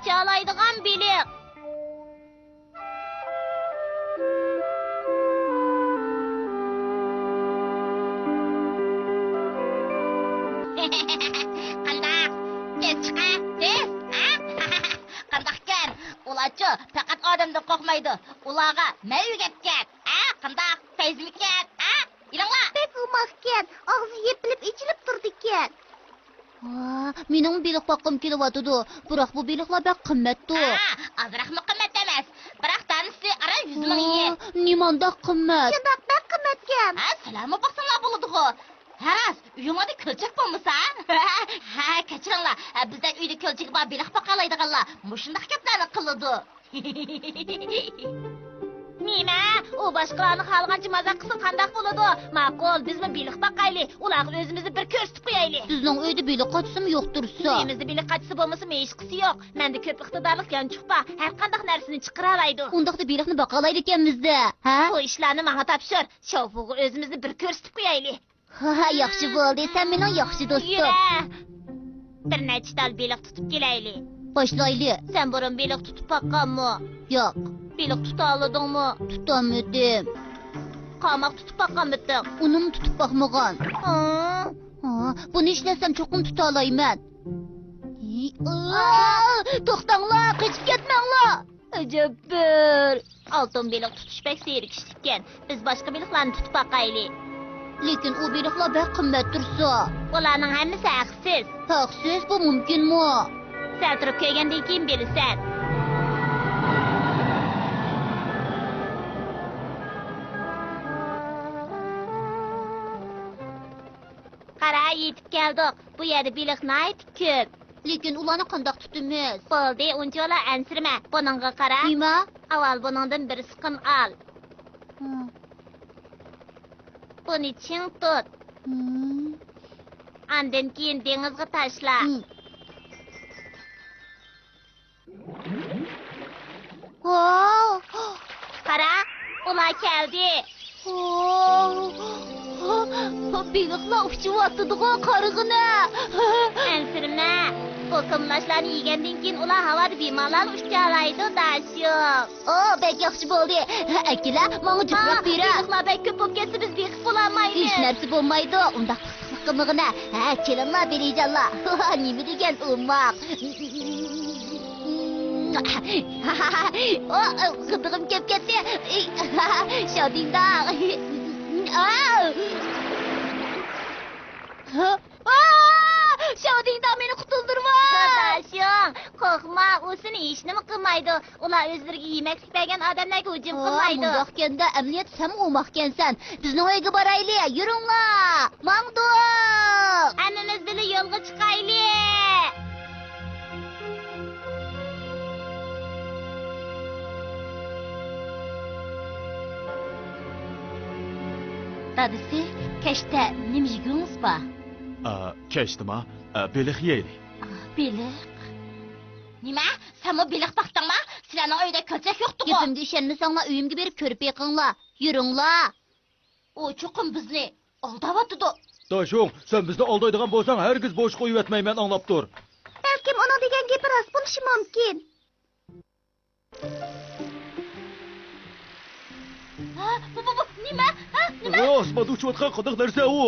yaşayalaydıgan bilik. Qandaq? Tez chiqa, tez. Qandaqkan? Ularchi faqat odamdan qo'rqmaydi. Ularga mayu gapgan. Qandaq? Tezmikan? Yilinglar. Bek umakkan, og'zi yepilib ichilib turdi ekan. Mening bilik boqqim kelyapti. Biroq bu biliklar bek qimmatdi. Azroqmi qimmat emas. Biroq tanisi ara 100 ming yen. Nimanda qimmat? Shundoq bek qimmatkan. Salami boqsanglar bo'ladi-ku. Haras, uyingizda ko'lchak bo'lmasa? Kechiringlar. Bizda uyda ko'lchak bor, bilik boqalaydiganlar mushundaq gaplarni qiladi. Nima? U boshqalarni xalqancha mazaq qilsa qandaq bo'ladi? Ma'qul, bizmi bilik boqaylik, ularga o'zimizni bir ko'rsatib qo'yaylik. Sizning uyda bilik qochsimi yo'qdirsa? Uyimizda bilik qochisi bo'lmasa, hech qisi yo'q. Menda ko'p iqtidorli yanchiqpa, har qanday narsani chiqara oladi. Undaqda bilikni boqalaydi ekanmizda, ha? Bu ishlarni menga topshir. Shovfuga o'zimizni bir ko'rsatib qo'yaylik. Yaxshi bo'ldi, sen mening yaxshi do'stim. Bir necha tal bilik tutib kelaylik. Boshlaylik. Sen burun bilik tutib boqqanmi? Yo'q, Bilik tuta oldingmi? tutolmadim. Qamoq tutib boqqanmiding? Uni tutib boqmagan. Buni ishlasam cho'qim tuta olayman. To'xtanglar, qochib ketmanglar. Ajabber. Oltin bilik tutish pek zerikishlikkan. Biz boshqa biliklarni tutib boqaylik. Lekin u biliklar bek qimmat tursa. Ularning hammasi haqsiz. Haqsiz bu mumkinmi? Sen turib kelgandan keyin bilasan. Qara, yetib keldik. Bu yerda bilik nayt ko'p. Lekin ularni qandoq tutamiz? Bo'ldi, unchalar ansirma. Buningga qara. Nima? Avval buningdan bir siqim al. Buni ching tut. Andan keyin dengizga tashla. Qara, ular keldi. Biliklar uchiyotdi-ku qarig'ina. Ansirma. Bu qimlashlarni yegandan keyin ular havoda bemalol uchalaydi, dashyoq. Bek yaxshi bo'ldi. Akila, menga jiqroq bera. Biliklar bek ko'p bo'lib ketsa biz beqib bo'lolmaymiz. Hech narsa bo'lmaydi. Unda qimig'ina. Kelinglar berijanlar. Nima degan umoq. Qidig'im kelib ketdi. Shodingdan. Shodingdan meni qutuldirma. Dashyoq, qo'rqma, u seni hech nima qilmaydi. Ular o'zlariga yemaklik bergan odamlarga hujum qilmaydi. Mundoq kenda amniyat sen umoqkansan. Bizning uyga boraylik. Yuringlar. Mangduq. Hammamiz birga yo'lga chiqaylik. Dadisi, kechda nima yegungiz bor? Kechdimi? Bilik yeylik. Bilik. Nima? Sen bu bilik boqdingmi? Sizlarning uyda ko'chak yo'qdi-ku. Gapimga ishonmasanglar uyimga berib ko'rib beqinglar. Yuringlar. U chuqum bizni aldayotdi. Dashung, sen bizni aldaydigan bo'lsang, hargiz bo'sh qo'yib anglab tur. Balkim uning degan gapi rost bo'lishi mumkin. Nima? Nima? Osmonda uchayotgan qanday narsa u?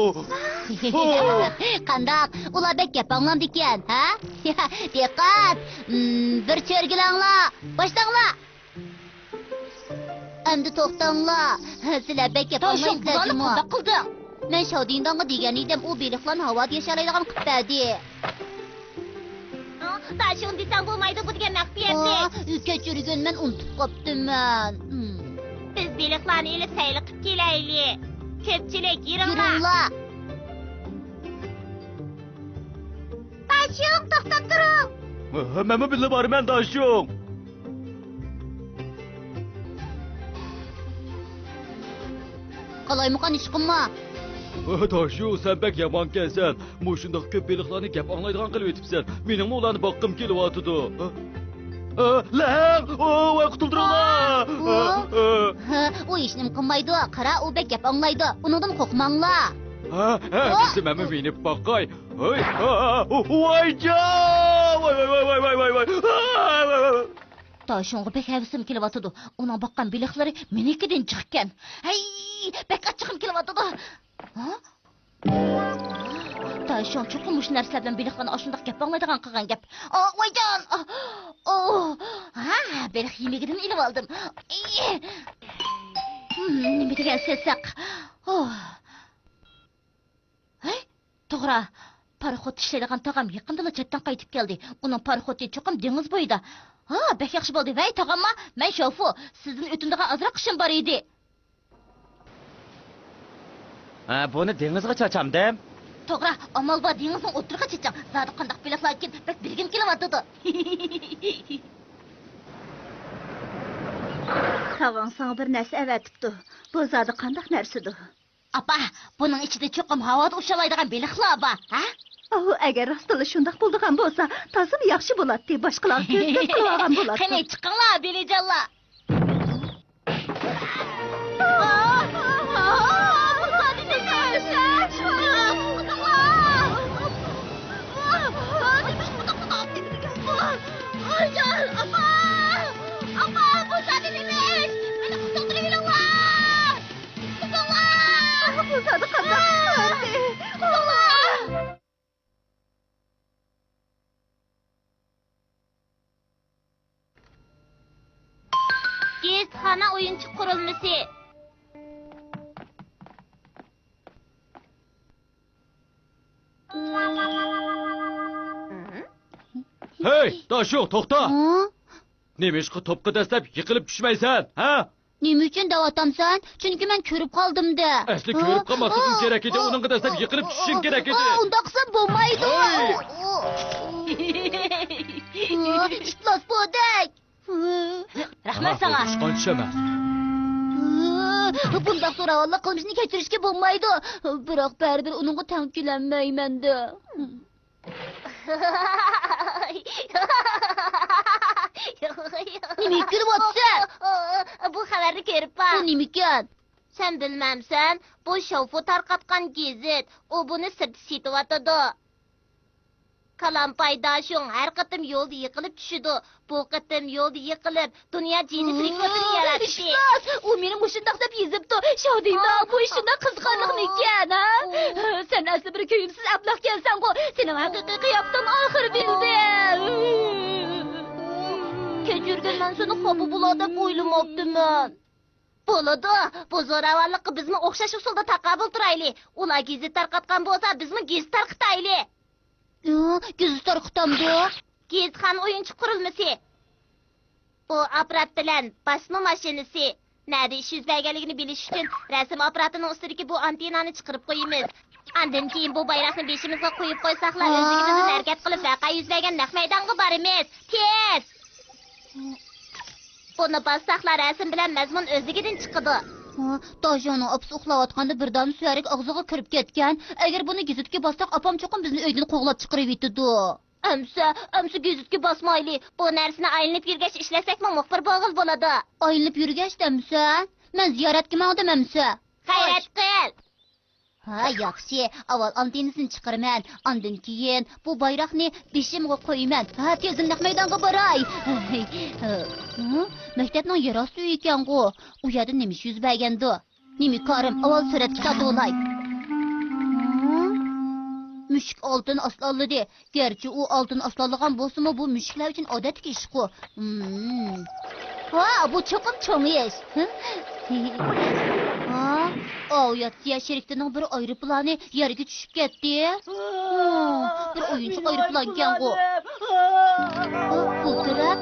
Qandoq? Ular bek gap anglamdi ekan, ha? Diqqat! Bir cho'rgilanglar. Boshlanglar. Endi to'xtanglar. Sizlar bek gap anglaysizmi? Qilding. Men Shodingdonga degan edim, u biliklarni havoda yashalaydigan qilib berdi. Dashung desang bo'lmaydi, bu degan maxfiyatli. Kechirgan men unutib qopdiman. Biz biliklarni ilib sayli qilib kelaylik. Ko'pchilik yuringlar. Yuringlar. Dashung, to'xtab turing. Hammami birga borman, Dashung. Qalaymiqan ishqimma. Dashung, sen bek yamankansan. Mushundoq ko'p biliklarni gap anglaydigan qilib o'tibsan. Meningmi ularni boqqim kelyapti. Lan! Voy qutuldiringlar! U ishni qilmaydi. Qara, u bek gap anglaydi. Uningdan qo'rqmanglar. Bizim meni bakay. Vay, voy. Toshunga bek havisim kelyapti. Uning boqqan biliqlari menikidan chiqqan. Hay, bek achchig'im kelyapti. Ha? Toshun chuqur mush narsalar bilan biliqlarni oshundoq gap anglaydigan qilgan gap. Voyjon. Ha, biliq yemigidan ilib oldim. Nima degan sesaq. Hey, to'g'ri. Paraxod ishlaydigan tog'am yaqindala chetdan qaytib keldi. Uning paraxodi cho'qim dengiz bo'yida. Ha, bek yaxshi bo'ldi. Vay tog'amma, men shofu, sizning o'tindigan azroq ishim bor edi. Ha, buni dengizga chachamdim. To'g'ri, amal bor dengizning o'tirga checham. Zodi qandoq biliqlar ekan, bek bilgim kelyapti. Tag'an sana bir narsa avatibdi. Bu zodi qandaq narsadir? Apa, buning ichida cho'qim havoda ushalaydigan biliqlar bor, ha? Agar rostila shundoq bo'lgan bo'lsa, tazim yaxshi bo'ladi. Boshqalar ko'zsiz qilgan bo'ladi. Qani chiqinglar, bilijonlar. Gezxona o'yinchi qurilmasi. Hey, Toshun, to'xta. Nima ishqa to'pqa dastlab yiqilib tushmaysan, ha? Nima uchun davotamsan? Chunki men ko'rib qoldim-da. Asli ko'rib qolmasliging kerak edi, uningga dastlab yiqilib tushishing kerak edi. Unda qilsa bo'lmaydi. Iflos bo'dak. Rahmat sana. Ishqonchamas. Bundoq so'ravonlar qilmishni kechirishga bo'lmaydi. Biroq baribir uningga tankilanmayman-da. Nima kulyapsan? Bu xabarni ko'ribman. Bu nima ekan? Sen bilmamsan, bu shofu tarqatgan gazet. U buni sotib Kalampaydaşın her qatım yolda yıkılıp düşüdü. Bu qatım yolda yıkılıp dünya Guinness rekordunu yarattı. İşte, o benim hoşundaq deb yezibdi. Şodiyda bu işinde qizg'anliq ekan, ha? Sen asli bir kuyimsiz ablaq kelsan bu. Sening haqiqiy qiyofdan oxir bildim. Kechirgin, men seni xafa bo'ladi deb o'ylamabdiman. Bo'ladi. Bu zo'ravonlikqa bizmi o'xshash usulda taqabul turaylik. Ular gazet tarqatgan bo'lsa, bizmi gazet tarqataylik. Gözü tarqıtamdı. Gezxon o'yinchi qurilmasi. Bu apparat bilan basma mashinasi. Nerede ish yuz berganligini bilish uchun rasm apparatining ustidagi bu antennani chiqarib qo'yamiz. Andan keyin bu bayroqni beshimizga qo'yib qo'ysaqlar, o'zligimizni harakat qilib vaqa yuz bergan naq maydonga boramiz. Tez! Buni bassaqlar rasm bilan mazmun o'zligidan chiqadi. Toshonning opsi uxlayotganda birdan suyarik og'ziga kirib ketgan. Agar buni gazetga bossaq, opam cho'qim bizni uydan qo'g'lab chiqarib yetdi. Amsa gazetga bosmayli. Bu narsani aylanib yurgach ishlasakmi muxbir bo'g'il bo'ladi. Aylanib yurgachdamsan? Men ziyoratga bordim amsa. Xayrat qil. Ha, yaxshi. Avval antennasini chiqaraman. Ondan keyin bu bayroqni beshimga qo'yaman. Ha, tezdan naq maydonga boray. Maktabning yerosti uyi ekan-ku. U yerda nima ish yuz bergandi? Nima ko'rim? Avval suratga tortolay. Mushuk oltin aslanladi. Gerçi u oltin aslanlagan bo'lsa-mu, bu mushuklar uchun odatli ish-ku. Ha, bu cho'qim cho'ng ish. Aviatsiya şeriktining bir aeroplani yerga tushib ketdi. Bir o'yinchi aeroplan ekan-ku. Bu taraf,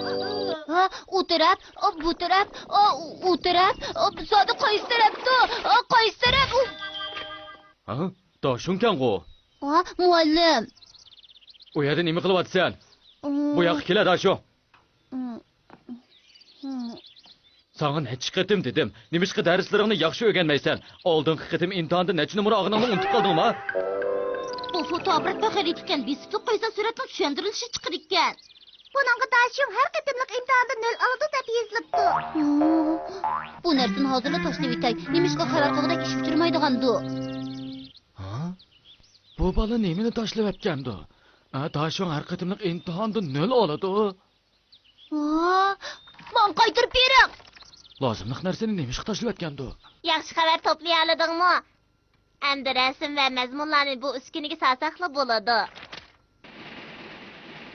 u taraf, bu taraf, u taraf, zodi qaysi tarafda? Qaysi taraf? Ha, Toshunkan-ku. Muallim. U yerda nima qilyapsan? Bu yoqqa kel, Toshun. Sana necha qitim dedim. Nimishqa darslaringni yaxshi o'rganmaysan? Oldingi qitim imtihonda necha numara og'iningni unutib qoldingmi? Bu fotoapparat baxil ekan, besib qo'ysa suratning tushuntirilishi chiqar ekan. Buningga Toshun har qatimliq imtihonda 0 oldi deb yozilibdi. Bu narsani hozirla tashlab etay. Nimishqa xabar qilgudek ish bitirmaydigandu. Ha? Bu bola nimani tashlab etgandi? Daşon har qitimliq imtihonda 0 oladi. Men qaytirib bering. Lozimliq narsani nemish tashlayotgandi? Yaxshi xabar to'play oladingmi? Endi rasm va mazmunlarni bu uskunaga solsaqla bo'ladi.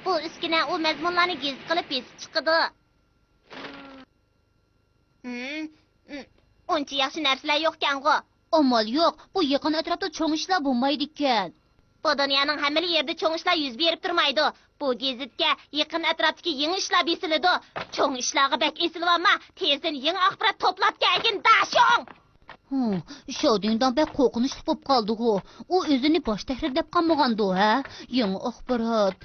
Bu uskuna u mazmunlarni giz qilib besib chiqadi. Uncha yaxshi narsalar yo'q-ku. Amal yo'q, bu yaqin atrofda cho'ng ishlar bo'lmaydi ekan. Bu dunyoning hamma yerida cho'ng ishlar yuz berib turmaydi. Bu gazetga yaqin atrofdagi yangi ishlar besiladi. Cho'ng ishlarga bak esilma, tezdan yangi axborot to'plab kelgin Dashon. Shodingdan bak qo'rqinchli bo'lib qoldi-ku. U o'zini bosh tahrir deb qolmagandi, ha? Yangi axborot.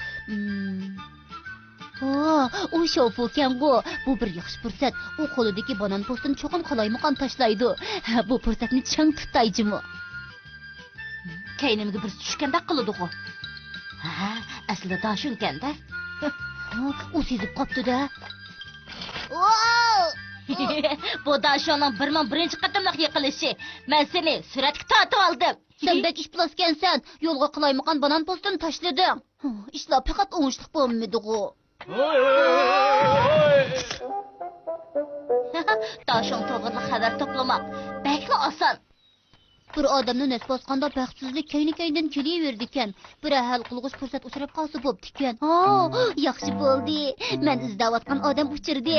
U shofu ekan-ku. Bu bir yaxshi fursat. U qo'lidagi banan postini cho'qin qalaymaqan tashlaydi. Bu fursatni chang tutayjimi? Kaynimga bir tushganda qiladi-ku. Aslida Dashon ekan-da. U sezib qopti-da. Bu Dashonning 1001-qatimliq yiqilishi. Men seni suratga tortib oldim. Sendek ish bilaskansan, yo'lga qilaymaqan banan postini tashladim. Ishlar faqat o'ngishli bo'lmadi-ku. Dashon to'g'ri xabar to'plamoq bakli oson. Bir odamni nas bosganda baxtsizlik kayni-kaynidan kelaverdi ekan. Bir hal qilg'ish fursat uchrab qolsa bo'pti ekan. Yaxshi bo'ldi. Men izlayotgan odam uchirdi.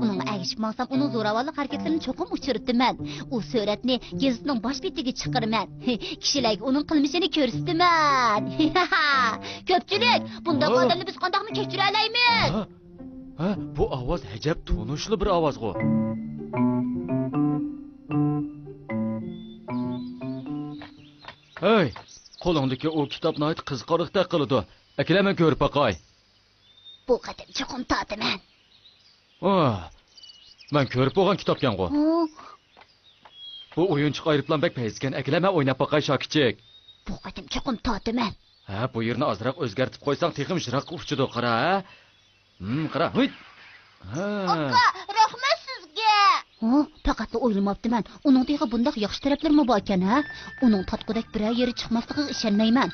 Uning agishib maqsam uning zo'ravonlik harakatlarini cho'qim uchiribdiman. U suratni gazetning bosh betiga chiqarman. Kishilarga uning qilmishini ko'rsataman. Ko'pchilik, bunday odamni biz qandoqmi kechira olamiz? Bu ovoz ajab tunishli bir ovoz-ku. Hey, qo'lingdagi u kitobni ayt qiziqarliqda qiladi. Akalaman ko'rib boqay. Bu qatim cho'qim tortaman. Men ko'rib bo'lgan kitobkan-ku. Bu o'yinchiq aeroplan bak payzgan akalaman o'ynab boqay shokichik. Bu qatim cho'qim tortaman. Bu yerni ozroq o'zgartib qo'ysang, texim shiroq uchidi qara, ha? Qara. Aka, rahmat sizga. Faqat o'ylamabdiman. Uning dega bundoq yaxshi taraflarmi bor ekan, ha? Uning tatqudak bir yeri chiqmasligiga ishonmayman.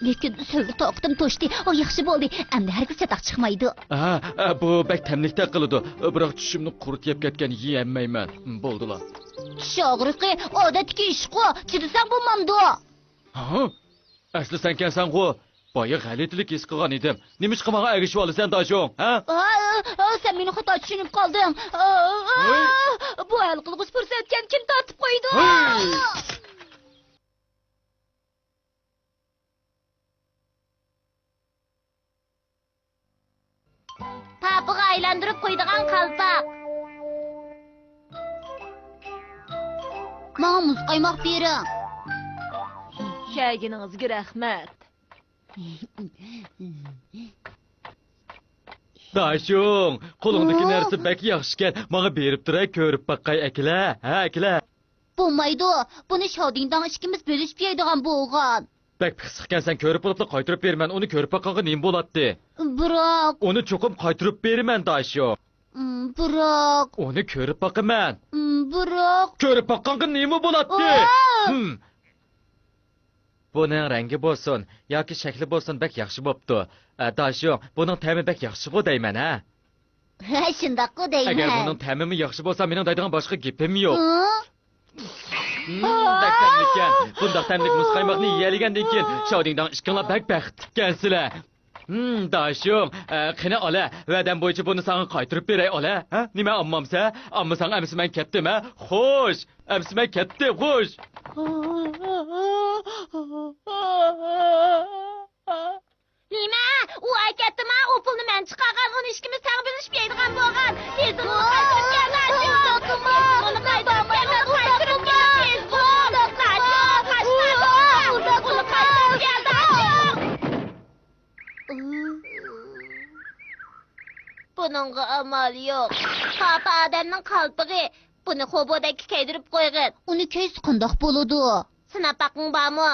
Lekin so'lda toqtim to'shdi. Yaxshi bo'ldi. Endi hargiz chataq chiqmaydi. Bu bak tamlikda qiladi. Biroq tushimni quritib ketgan yeyolmayman. Bo'ldilar. Shog'riqi, odatdagi ish-ku. Chidasang bo'lmamdi. Asli sen kelsan-ku. Boya g'alitlik his qilgan edim. Nimish qilmaga agishib olasan Dashon, ha? Sen meni xato tushunib qolding. Bu hal qilg'ish fursatgan kim tortib qo'ydi? Papiga aylantirib qo'ydigan qalpoq. Menga muz qaymoq bering. Kelganingizga rahmat. Dashon, qo'lingdagi narsa bak yaxshi-kan. Menga berib turay, ko'rib boqay akala. Ha, akala. Bo'lmaydi. Buni Shodingdan ikkimiz bo'lishib yeydigan bo'lgan. Bak pixsiqkan sen ko'rib bo'libdi, qaytirib berman. Uni ko'rib boqqanga nima bo'ladi? Biroq Uni cho'qim qaytirib beraman Dashon. Biroq Uni ko'rib boqaman. Biroq Ko'rib boqqanga nima bo'ladi? Buning rangi bo'lsin yoki shakli bo'lsin bak yaxshi bo'pti. Dashon, buning ta'mi bak yaxshi-ku deyman, ha? Shundoq-ku deyman. Agar buning ta'mi yaxshi bo'lsa, mening deydigan boshqa gapim yo'q. Daktamlikan. Bundaq tamlik muzqaymoqni yeyaligandan keyin Shodingdan ishqinlar bak baxtikansizlar. Dashon, qani ola, va'dam bo'yicha buni senga qaytirib beray ola. Ha? Nima ammamsa? Ammasang amsiman ketdim, ha? Xo'sh, amsiman ketdi, xo'sh. Nima? U aytdimi, u pulni men chiqargan, uni ishkimiz tag' bilishib yeydigan bo'lgan. Tezda uni qaytirib kel, Dashon. Uni qaytirib kel, qaytirib kel, tez bo'l. Dashon, uni qaytirib kel, Dashon. Buningga amal yo'q. Papa odamning qalpig'i. Buni xobodagi kaydirib qo'ygin. Uni kaysi qandoq bo'ladi? Sinab baqing bormi?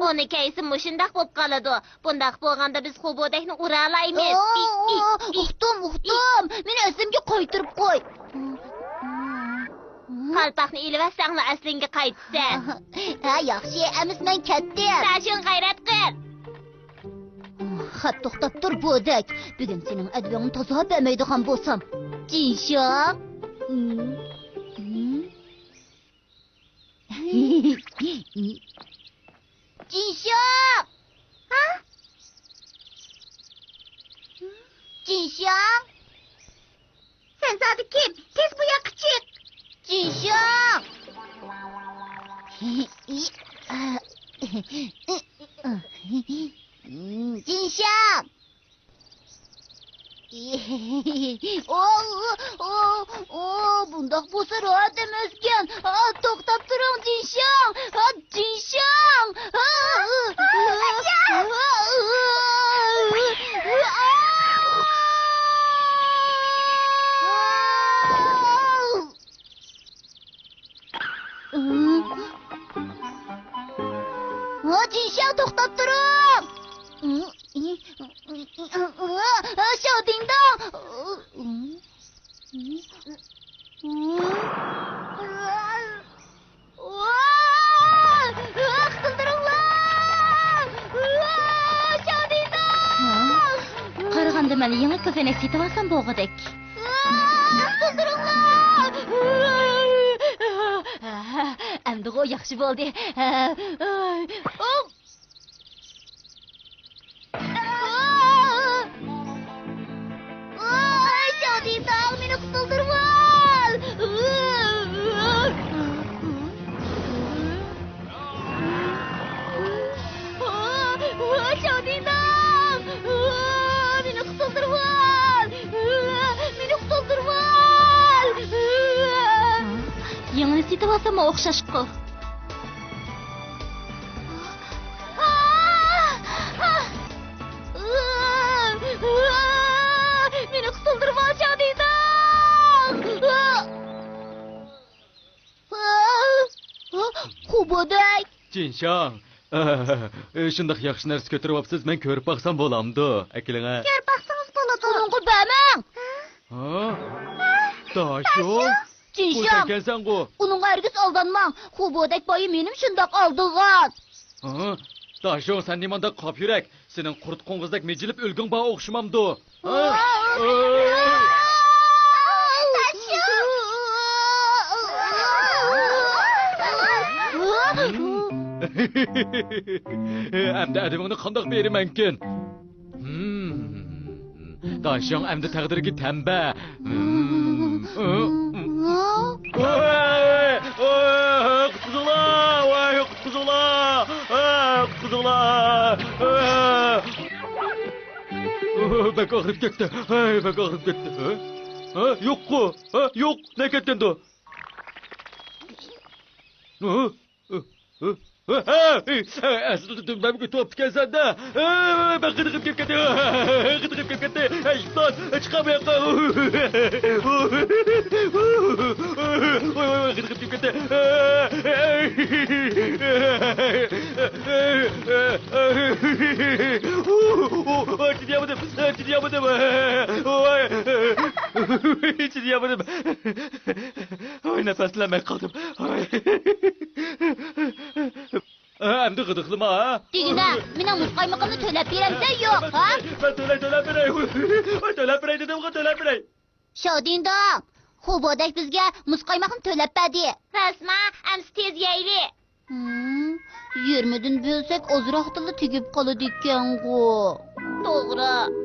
Uni kaysi mushundaq bo'lib qoladi. Bundaq bo'lganda biz xobodakni ura olamiz. Uxtum. Meni o'zimga qaytirib qo'y. Qalpaqni ilivəsənlə əslingə qayıtsan. Ha, yaxşı, əmiz mən kətdim. Daşın qayrət qıl. Xat toxtab dur Bodek. Bugün senin ədviyyanı taza bəməydiğən bolsam. Cinşan. Cinşan. Ha? Cinşan. Sen zaten kim? Tez bu yakı çık. Cinşan. Cinşan. Bundaq bolsa rahat emaskan. To'xtab turing Cinşan. Cinşan. Cinşan to'xtab turing. Xiaodingdong. Qaraganda meni yangi ko'zoynak setib olsam bo'g'idek. Endi o yaxshi bo'ldi. Xiaodingdong, meni qutuldirib ol. Xiaodingdong, meni qutuldirib ol. Meni qutuldirib ol. Yangini setib olsam o'xshashqo. Meni qutuldirib ol Xiaodingdong. Quboday. Cinşan. Şundaq yaxşı narsa götürüb apsız, mən körüb baxsam bolamdı. Əkilinə. Gör baksanız buladı. Onunqu bəmən. Ha? Daşo. Cinşan. Gəlsən qo. Onun hərgiz aldanmam. Quboday bayı mənim şundaq aldığan. Ha? Daşo, sən nimanda qap yürək. Senin qurt qoңғыздaq mecilib ölgün bağa oxşamamdı. Ha? Əmdə ədimini qandaq beri mənkin. Daşyan əmdə təqdirki təmbə. Bak ağrıb getdi. Bak ağrıb getdi. Yox qo. Yox, nə getdin o? Ben tuhaf gelsen de ben gıdıkıp gitti. Gıdıkıp gitti. İşte çıkamıyorum. Gıdıkıp gitti. Çiğneyamadım. Çiğneyamadım. Çiğneyamadım. Nefeslenmek kaldım. Hem de gıdıklım ha. Digine, menen muz qaymağını töləb verəmsən yox, ha? Ben töləb verey. Töləb verey dedim, töləb verey. Xiaodingdong, Quboday bizga muz qaymağını töləb bədi. Rasma, əms tez yeyli. Yermidin bölsək azraq dili tegib qaladı ekan qo. Doğru.